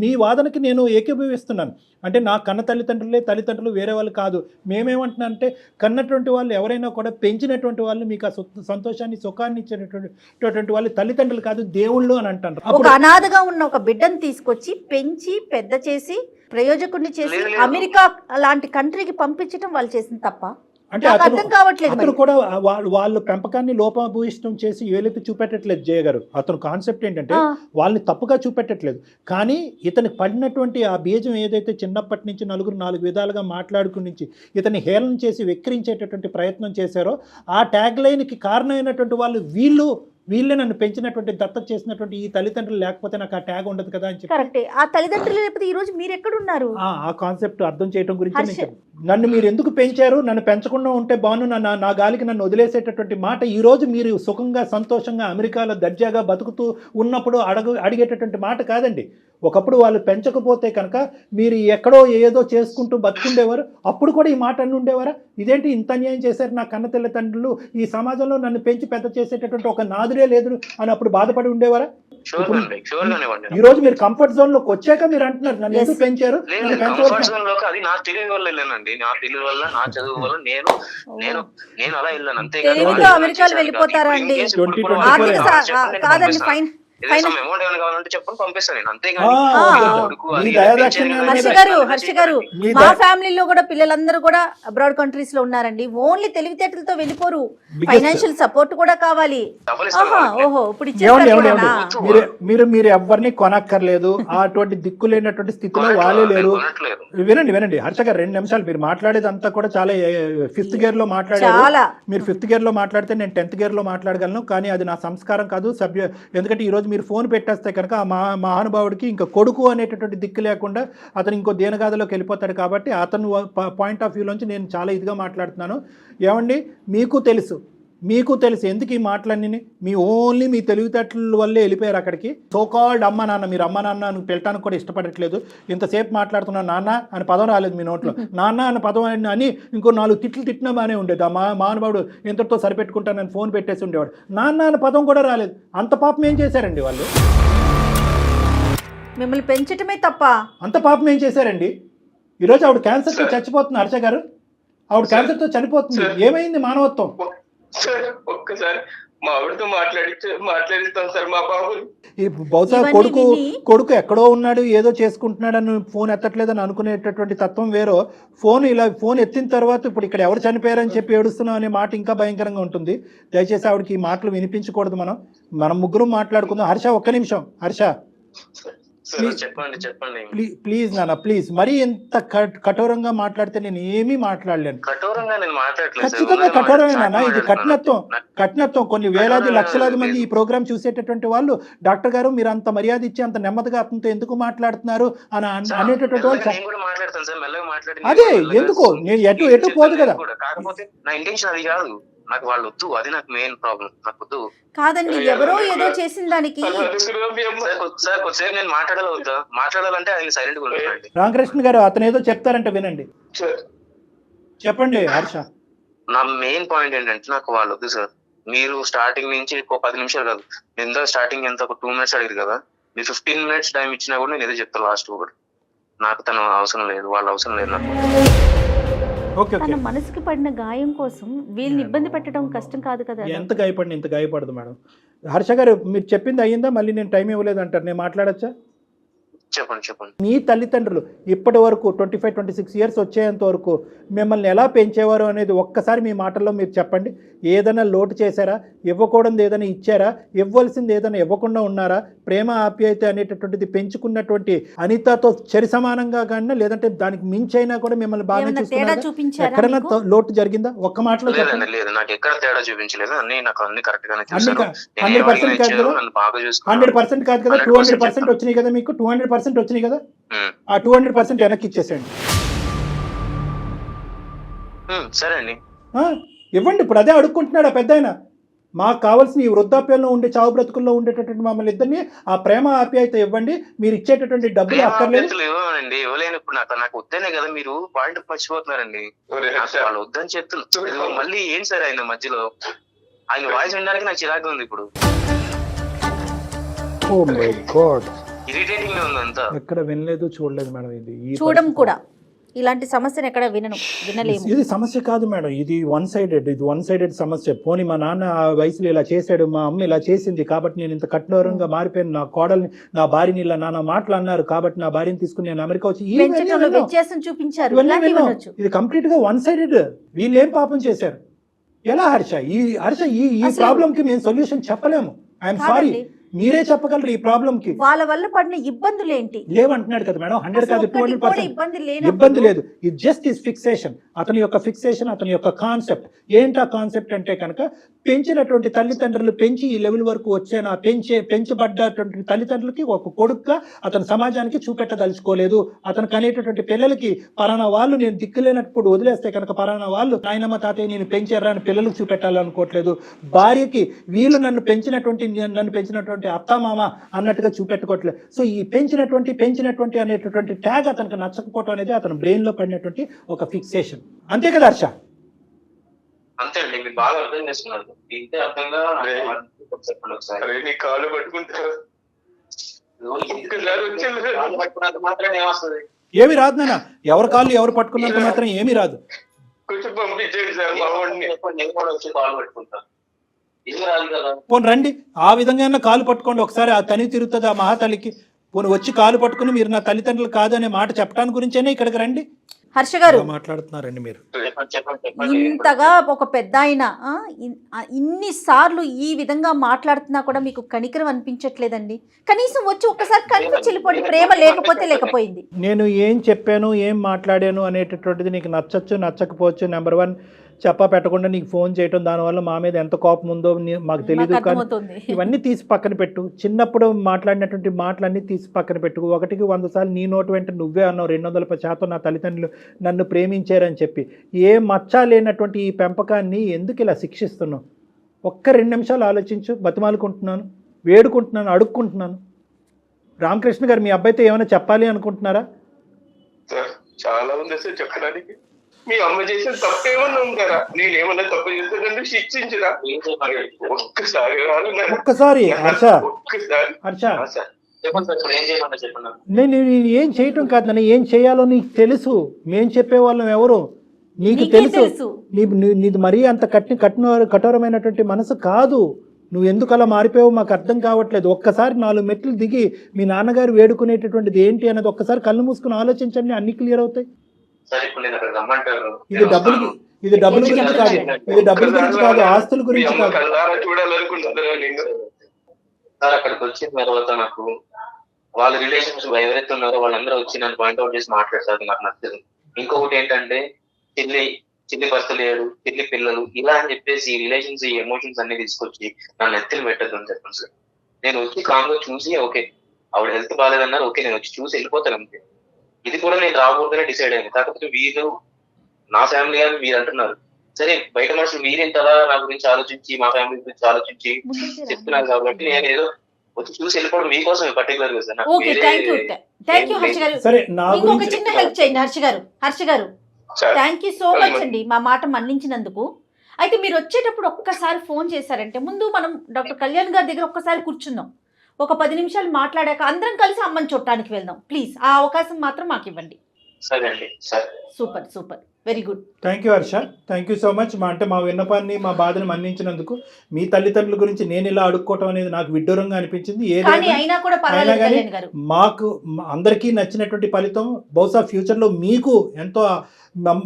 మీ వాదనకి నేను ఏకీభవిస్తున్నాను. అంటే నా కన్న తల్లిదండ్రులు వేరే వాళ్ళు కాదు. మేమేమంటున్నా అంటే కన్నటువంటి వాళ్ళు ఎవరైనా కూడా పెంచినటువంటి వాళ్ళు మీకు ఆ సంతోషాన్ని సుఖాన్ని ఇచ్చేటటువంటి వాళ్ళు తల్లిదండ్రులు కాదు, దేవుళ్ళు అని అంటారు. ఒక అనాథగా ఉన్న ఒక బిడ్డను తీసుకొచ్చి పెంచి పెద్ద చేసి ప్రయోజకుడిని చేసి అమెరికా లాంటి కంట్రీకి పంపించడం వాళ్ళు చేసిన తప్ప అంటే అర్థం కావట్లేదు. అతను కూడా వాళ్ళు పెంపకాన్ని లోపభూయిష్టం చేసి ఏలెత్తి చూపెట్టట్లేదు జయ గారు. అతను కాన్సెప్ట్ ఏంటంటే వాళ్ళని తప్పుగా చూపెట్టట్లేదు, కానీ ఇతనికి పడినటువంటి ఆ బీజం ఏదైతే చిన్నప్పటి నుంచి నలుగురు 4 విధాలుగా మాట్లాడుకుని నుంచి ఇతన్ని హేళన చేసి వెక్కిరించేటటువంటి ప్రయత్నం చేశారో ఆ ట్యాగ్ లైన్కి కారణమైనటువంటి వాళ్ళు వీళ్ళే నన్ను పెంచినటువంటి దత్తత చేసినటువంటి ఈ తల్లిదండ్రులు లేకపోతే నాకు ఆ ట్యాగ్ ఉండదు కదా అని చెప్పి. కరెక్టే. ఆ తల్లిదండ్రులు లేకపోతే ఈ రోజు మీరు ఎక్కడున్నారు? ఆ కాన్సెప్ట్ అర్థం చేయడం గురించి నన్ను మీరు ఎందుకు పెంచారు, నన్ను పెంచకుండా ఉంటే బాను, నా గాలికి నన్ను వదిలేసేటటువంటి మాట ఈ రోజు మీరు సుఖంగా సంతోషంగా అమెరికాలో దర్జాగా బతుకుతూ ఉన్నప్పుడు అడిగేటటువంటి మాట కాదండి. ఒకప్పుడు వాళ్ళు పెంచకపోతే కనుక మీరు ఎక్కడో ఏదో చేసుకుంటూ బతుకుండేవారు. అప్పుడు కూడా ఈ మాట అన్ని ఉండేవారా? ఇదేంటి ఇంత అన్యాయం చేశారు నా కన్న తల్లిదండ్రులు, ఈ సమాజంలో నన్ను పెంచి పెద్ద చేసేటటువంటి ఒక నాదురే లేదు అని అప్పుడు బాధపడి ఉండేవారా? ఈ రోజు మీరు కంఫర్ట్ జోన్ లోకి వచ్చాక మీరు అంటున్నారు నన్ను ఎందుకు పెంచారు. అది నా తెలివి వల్ల వెళ్ళానండి, నా తెలివి వల్ల నా చదువు వల్ల నేను అలా వెళ్ళాను అంతే. అమెరికాలో వెళ్ళిపోతారా అండి? కాదండి, ఫైన్ అమౌంట్ ఏమైనా కావాలంటే చెప్పండి పంపిస్తాను నేను, హర్ష గారు మా ఫ్యామిలీలో కూడా పిల్లలందరూ కూడా అబ్రాడ్ కంట్రీస్ లో ఉన్నారండి. ఓన్లీ తెలివితేటలతో వెళ్ళిపోరు, ఫైనాన్షియల్ సపోర్ట్ కూడా కావాలి. ఓహో ఇప్పుడు మీరు ఎవరిని కొనక్కర్లేదు, అటువంటి దిక్కు లేనటువంటి స్థితిలో వాళ్ళే లేరు. వినండి హర్ష గారు, 2 నిమిషాలు. మీరు మాట్లాడేది అంతా కూడా చాలా 5th గేర్ లో మాట్లాడారు. మీరు 5th గేర్ లో మాట్లాడితే నేను 10th గేర్ లో మాట్లాడగలను, కానీ అది నా సంస్కారం కాదు. ఎందుకంటే ఈ రోజు మీరు ఫోన్ పెట్టేస్తే కనుక ఆ మహానుభావుడికి ఇంకా కొడుకు అనేటటువంటి దిక్కు లేకుండా అతను ఇంకో దేనగాథలోకి వెళ్ళిపోతాడు. కాబట్టి అతను పాయింట్ ఆఫ్ వ్యూలోంచి నేను చాలా ఇదిగా మాట్లాడుతున్నాను. ఏమండి, మీకు తెలుసు ఎందుకు ఈ మాటలన్నీ ఓన్లీ మీ తెలివితేటల వల్లే వెళ్ళిపోయారు అక్కడికి. సోకాల్డ్ అమ్మ నాన్న, మీరు అమ్మ నాన్న అని పిలటానికి కూడా ఇష్టపడట్లేదు. ఇంతసేపు మాట్లాడుతున్నా నాన్న అని పదం రాలేదు మీ నోట్లో. నాన్న అనే పదం అని ఇంకో 4 తిట్లు తిట్టినా బాగానే ఉండేది. ఆ మహానుభావుడు ఇంతటితో సరిపెట్టుకుంటానని ఫోన్ పెట్టేసి ఉండేవాడు. నాన్న అనే పదం కూడా రాలేదు. అంత పాపం ఏం చేశారండి వాళ్ళు? మిమ్మల్ని పెంచటమే తప్ప అంత పాపం ఏం చేశారండి? ఈరోజు ఆవిడ క్యాన్సర్తో చచ్చిపోతుంది. హర్ష గారు, ఆవిడ క్యాన్సర్తో చనిపోతుంది. ఏమైంది మానవత్వం? సార్ ఒక్కసారి మా ఆవిడతో మాట్లాడిస్తాం సార్. మా బాబు బహుశా కొడుకు ఎక్కడో ఉన్నాడు, ఏదో చేసుకుంటున్నాడని ఫోన్ ఎత్తట్లేదని అనుకునేటటువంటి తత్వం వేరో, ఫోన్ ఎత్తిన తర్వాత ఇప్పుడు ఇక్కడ ఎవరు చనిపోయారని చెప్పి ఏడుస్తున్నాం అనే మాట ఇంకా భయంకరంగా ఉంటుంది. దయచేసి ఆవిడకి ఈ మాటలు వినిపించకూడదు. మనం ముగ్గురం మాట్లాడుకుందాం. హర్ష, ఒక్క నిమిషం. హర్ష చెప్పండి ప్లీజ్ నాన్న, ప్లీజ్. మరీ ఎంత కఠోరంగా మాట్లాడితే నేను ఏమీ మాట్లాడలేను. ఖచ్చితంగా కఠోరమే నాన్న. ఇది కఠినత్వం. కొన్ని వేలాది లక్షలాది మంది ఈ ప్రోగ్రామ్ చూసేటటువంటి వాళ్ళు, డాక్టర్ గారు మీరు అంత మర్యాద ఇచ్చి అంత నెమ్మదిగా అతనితో ఎందుకు మాట్లాడుతున్నారు అని అనేటటువంటి వాళ్ళు. అదే ఎందుకు నేను ఎటు పోదు కదా. కాకపోతే నా ఇంటెన్షన్ అది కాదు, నాకు వాళ్ళు వద్దు, అది నాకు మెయిన్ ప్రాబ్లం. నాకు వద్దు కాదండి, ఎవరో ఏదో చేసిన దానికి. సార్ కొద్దిసేపు నేను మాట్లాడాలంటే ఆయన సైలెంట్ గా ఉంటానండి. రామకృష్ణ గారు, అతను ఏదో చెప్తారంటే వినండి. చెప్పండి హర్ష. నా మెయిన్ పాయింట్ ఏంటంటే నాకు వాళ్ళు వద్దు సార్. మీరు స్టార్టింగ్ నుంచి 10 నిమిషాలు కాదు, ఎంత స్టార్టింగ్ ఎంత ఒక 2 మినిట్స్ అడిగారు కదా, మీరు 15 మినిట్స్ టైం ఇచ్చినా కూడా నేను ఏదో చెప్తాను లాస్ట్ ఒకటి. నాకు తను అవసరం లేదు, వాళ్ళ అవసరం లేదు నాకు. తన మనసుకి పడిన గాయం కోసం వీళ్ళని ఇబ్బంది పెట్టడం కష్టం కాదు కదా. ఎంత గాయపడిన ఇంత గాయపడదు మేడం. హర్ష గారు, మీరు చెప్పింది అయ్యిందా? మళ్ళీ నేను టైం ఇవ్వలేదు అంటారు, నేను మాట్లాడచ్చా? చెప్పండి. మీ తల్లిదండ్రులు ఇప్పటి వరకు 25-26 ఇయర్స్ వచ్చేంత వరకు మిమ్మల్ని ఎలా పెంచేవారు అనేది ఒక్కసారి మీ మాటల్లో మీరు చెప్పండి. ఏదైనా లోటు చేశారా? ఇవ్వకూడదు ఏదైనా ఇచ్చారా? ఇవ్వాల్సింది ఏదైనా ఇవ్వకుండా ఉన్నారా? ప్రేమ ఆప్యాయత అనేటటువంటిది పెంచుకున్నటువంటి అనితతో చరి సమానంగా కానీ, లేదంటే దానికి మించైనా కూడా మిమ్మల్ని బాగా చూసుకున్నారా? ఎక్కడైనా లోటు జరిగిందా? ఒక్క మాటలో చెప్పండి. 100% కాదు కదా, 100% కాదు కదా, 200% వచ్చినాయి కదా మీకు. 200% వచ్చినాయి కదా, ఆ 200% వెనక్కి ఇచ్చేసేయండి. సరే అండి, ఇవ్వండి. ఇప్పుడు అదే అడుక్కుంటున్నాడు ఆ పెద్ద ఆయన. మాకు కావాల్సిన ఈ వృద్ధాప్యంలో ఉండే చావు బ్రతుకుల్లో ఉండేటటువంటి మమ్మల్ని ఇద్దరిని ఆ ప్రేమ ఆప్యాయత ఇవ్వండి. మీరు ఇచ్చేటటువంటి డబ్బులు అక్కర్లేదు. ఇవ్వలేను. ఇప్పుడు నాకు వద్దనే కదా మీరు పాయింట్ మర్చిపోతున్నారండి. వాళ్ళు వద్దని చెప్తున్నారు మళ్ళీ. ఏం సార్ ఆయన మధ్యలో ఆయన వాయిస్ వినడానికి నాకు చిరాకు ఉంది ఇప్పుడు. ఇరిటేటింగ్ గా ఉంది అంతా. ఎక్కడ వినలేదు చూడలేదు మేడం ఇది చూడం కూడా ఇలాంటి సమస్యను ఎక్కడ వినలేము. ఇది సమస్య కాదు మేడం, ఇది వన్ సైడెడ్ సమస్య. పోనీ మా నాన్న ఆ వయసులో ఇలా చేశాడు, మా అమ్మ ఇలా చేసింది కాబట్టి నేను ఇంత కఠోరంగా మారిపోయాను, నా కోడల్ని నా భార్యని ఇలా నాన్న మాటలు అన్నారు కాబట్టి నా భార్యని తీసుకుని నేను అమెరికా వచ్చి వ్యత్యాసం చూపించారు. ఇది కంప్లీట్ గా వన్ సైడెడ్. వీళ్ళు ఏం పాపం చేశారు? ఎలా హర్ష ఈ ప్రాబ్లం కి మేము సొల్యూషన్ చెప్పలేము. ఐఎమ్ సారీ, మీరే చెప్పగలరు ఈ ప్రాబ్లం కి. వాళ్ళ వల్ల పడిన ఇబ్బందులు ఏంటి లేవంటున్నాడు కదా మేడం. 100 కాదు 200% ఇబ్బంది లేదు. ఇది జస్ట్ ఈస్ ఫిక్సేషన్. అతని యొక్క ఫిక్సేషన్, అతని యొక్క కాన్సెప్ట్. ఏంటా కాన్సెప్ట్ అంటే కనుక పెంచినటువంటి తల్లిదండ్రులు పెంచి ఈ లెవెల్ వరకు వచ్చాను, పెంచబడ్డటువంటి తల్లిదండ్రులకి ఒక కొడుకుగా అతను సమాజానికి చూపెట్టదలుచుకోలేదు. అతను కనేటటువంటి పిల్లలకి పలానా వాళ్ళు నేను దిక్కులేనప్పుడు వదిలేస్తే కనుక పలానా వాళ్ళు నాయనమ్మ తాతయ్య నేను పెంచారా అని పిల్లలకు చూపెట్టాలనుకోవట్లేదు. భార్యకి వీళ్ళు నన్ను పెంచినటువంటి అత్తమామ అన్నట్టుగా చూపెట్టుకోవట్లేదు. సో ఈ పెంచినటువంటి అనేటటువంటి ట్యాగ్ అతనికి నచ్చకపోవడం అనేది అతని బ్రెయిన్ లో పడినటువంటి ఒక ఫిక్సేషన్. అంతే కదా హర్ష? అంతే అండి, మీరు బాగా అర్థం చేసుకున్నారు. ఇంతే అర్థంగా కాలు పట్టుకుంటారు పట్టుకున్నంత మాత్రం ఏమొస్తుంది? ఏమి రాదు నాన్న, ఎవరి కాళ్ళు ఎవరు పట్టుకున్నంత మాత్రం ఏమీ రాదు. కొంచెం పంపించండి సార్ మా వాడిని. నేను కూడా వచ్చి కాలు పట్టుకుంటాను. ఇది రాదు కదా. పోనీ రండి, ఆ విధంగా కాలు పట్టుకోండి ఒకసారి. ఆ తని తిరుగుతుంది ఆ మహాతల్లికి. పోనీ వచ్చి కాలు పట్టుకుని మీరు నా తల్లిదండ్రులు కాదనే మాట చెప్పడానికి గురించేనే ఇక్కడికి రండి. హర్ష గారు మాట్లాడుతున్నారండి మీరు. ఇంతగా ఒక పెద్ద ఆయన ఇన్నిసార్లు ఈ విధంగా మాట్లాడుతున్నా కూడా మీకు కనికరం అనిపించట్లేదండి? కనీసం వచ్చి ఒక్కసారి కనిపించి వెళ్ళిపోండి. ప్రేమ లేకపోతే లేకపోయింది. నేను ఏం చెప్పాను, ఏం మాట్లాడాను అనేటటువంటిది నీకు నచ్చచ్చు నచ్చకపోవచ్చు. నెంబర్ 1 చెప్పా పెట్టకుండా నీకు ఫోన్ చేయటం, దానివల్ల మా మీద ఎంత కోపం ఉందో మాకు తెలియదు. కానీ ఇవన్నీ తీసి పక్కన పెట్టు. చిన్నప్పుడు మాట్లాడినటువంటి మాటలన్నీ తీసి పక్కన పెట్టు. 1కి 100 సార్లు నీ నోటు వెంట నువ్వే అన్నావు 210% నా తల్లిదండ్రులు నన్ను ప్రేమించారని చెప్పి. ఏ మచ్చ లేనటువంటి ఈ పెంపకాన్ని ఎందుకు ఇలా శిక్షిస్తున్నావు? ఒక్క 2 నిమిషాలు ఆలోచించు. బతిమాలుకుంటున్నాను, వేడుకుంటున్నాను, అడుక్కుంటున్నాను. రామకృష్ణ గారు మీ అబ్బాయితో ఏమైనా చెప్పాలి అనుకుంటున్నారా? చాలా ఉంది సార్ చెప్పడానికి. మీ అమ్మ చేసిన తప్పేమన్నా ఉంటారా? నేనేమన్నా తప్పు చేస్తానంటే శిక్షించరా? ఒక్కసారి హర్ష నేను ఏం చేయటం కాదు నన్ను, ఏం చేయాలో నీకు తెలుసు. మేం చెప్పేవాళ్ళం ఎవరు నీకు తెలుసు. నీది మరీ అంత కఠోరమైనటువంటి మనసు కాదు. నువ్వు ఎందుకు అలా మారిపోయావు మాకు అర్థం కావట్లేదు. ఒక్కసారి 4 మెట్లు దిగి మీ నాన్నగారు వేడుకునేటటువంటిది ఏంటి అన్నది ఒక్కసారి కళ్ళు మూసుకుని ఆలోచించండి, అన్ని క్లియర్ అవుతాయి. ఇది డబ్బులు గురించి కాదు, ఇది డబ్బుల గురించి కాదు, ఆస్తుల గురించి కాదు. సార్ అక్కడికి వచ్చిన తర్వాత నాకు వాళ్ళ రిలేషన్స్ ఎవరైతే ఉన్నారో వాళ్ళందరూ వచ్చి నన్ను పాయింట్అవుట్ చేసి మాట్లాడతారు, నాకు నచ్చదు. ఇంకొకటి ఏంటంటే చిల్లి భర్త లేడు, చిల్లి పిల్లలు ఇలా అని చెప్పేసి ఈ రిలేషన్స్ ఈ ఎమోషన్స్ అన్ని తీసుకొచ్చి నన్ను ఎత్తులు పెట్టద్దు అని చెప్పండి సార్. నేను వచ్చి కామ్గా చూసి ఓకే ఆవిడ హెల్త్ బాగాలేదన్నారు, ఓకే నేను వచ్చి చూసి వెళ్ళిపోతాను అంతే. ఇది కూడా నేను రాకూడదనే డిసైడ్ అయ్యాను. కాకపోతే వీరు నా ఫ్యామిలీ అని మీరు అంటున్నారు. సరే బయట మనుషులు మీరింతలా నా గురించి ఆలోచించి మా ఫ్యామిలీ గురించి ఆలోచించి చెప్తున్నారు కాబట్టి నేను ఏదో వచ్చి చూసి వెళ్ళిపోవడం మీకోసం పర్టికులర్ గా సార్. ఇంకొక చిన్న హెల్ప్ చేయండి హర్ష గారు. థ్యాంక్ యూ సో మచ్ అండి మా మాట మన్నించినందుకు. అయితే మీరు వచ్చేటప్పుడు ఒక్కసారి ఫోన్ చేశారంటే ముందు మనం డాక్టర్ కళ్యాణ్ గారి దగ్గర ఒక్కసారి కూర్చుందాం. ఒక 10 నిమిషాలు మాట్లాడాక అందరం కలిసి అమ్మని చూడటానికి వెళ్దాం ప్లీజ్. ఆ అవకాశం మాత్రం మాకు ఇవ్వండి. సరే అండి. Super very good. Thank you Harsha, thank you so much. మా విన్నపాన్ని మా బాధను మన్నించినందుకు. మీ తల్లిదండ్రుల గురించి నేను ఇలా అడుక్కోవటం అనేది నాకు విడ్డూరంగా అనిపించింది. అయినా కానీ మాకు అందరికీ నచ్చినటువంటి ఫలితం బహుశా ఫ్యూచర్లో మీకు ఎంతో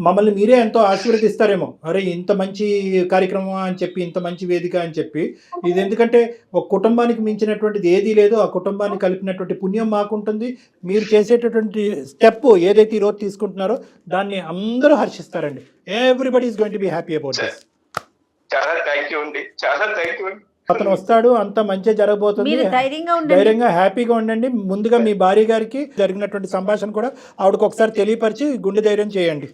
మమ్మల్ని మీరే ఎంతో ఆశీర్వదిస్తారేమో. అరే ఇంత మంచి కార్యక్రమం అని చెప్పి, ఇంత మంచి వేదిక అని చెప్పి. ఇది ఎందుకంటే ఒక కుటుంబానికి మించినటువంటిది ఏదీ లేదు. ఆ కుటుంబాన్ని కలిపినటువంటి పుణ్యం మాకుంటుంది. మీరు చేసేటటువంటి స్టెప్ ఏదైతే ఈరోజు తీసుకుంటున్నారో దాన్ని అందరూ హర్షిస్తారండి. Everybody is going to be happy about this. చాలా థ్యాంక్ యూ అండి, చాలా థ్యాంక్ యూ. అతను వస్తాడు, అంత మంచిగా జరగబోతుంది. ధైర్యంగా హ్యాపీగా ఉండండి. ముందుగా మీ భార్య గారికి జరిగినటువంటి సంభాషణ కూడా ఆవిడకి ఒకసారి తెలియపరిచి గుండె ధైర్యం చేయండి.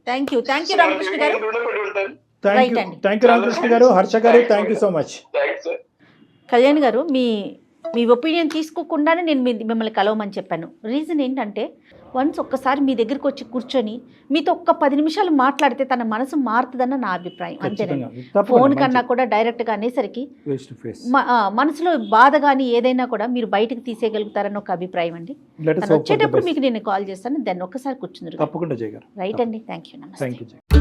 థ్యాంక్ యూ రామకృష్ణ గారు. థ్యాంక్ యూ రామకృష్ణ గారు. హర్ష గారు thank you so much. Kalyan గారు మీ మీ ఒపీనియన్ తీసుకోకుండానే నేను మిమ్మల్ని కలవమని చెప్పాను. రీజన్ ఏంటంటే వన్స్ ఒక్కసారి మీ దగ్గరికి వచ్చి కూర్చొని మీతో ఒక్క 10 నిమిషాలు మాట్లాడితే తన మనసు మారుతుందన్న నా అభిప్రాయం. అంతేనండి. ఫోన్ కన్నా కూడా డైరెక్ట్గా అనేసరికి మనసులో బాధ కానీ ఏదైనా కూడా మీరు బయటకు తీసేయగలుగుతారని ఒక అభిప్రాయం అండి. తను వచ్చేటప్పుడు మీకు నేను కాల్ చేస్తాను, దాన్ని ఒక్కసారి కూర్చుందరు. తప్పకుండా చేయగలరు. రైట్ అండి, థ్యాంక్ యూ. నమస్తే.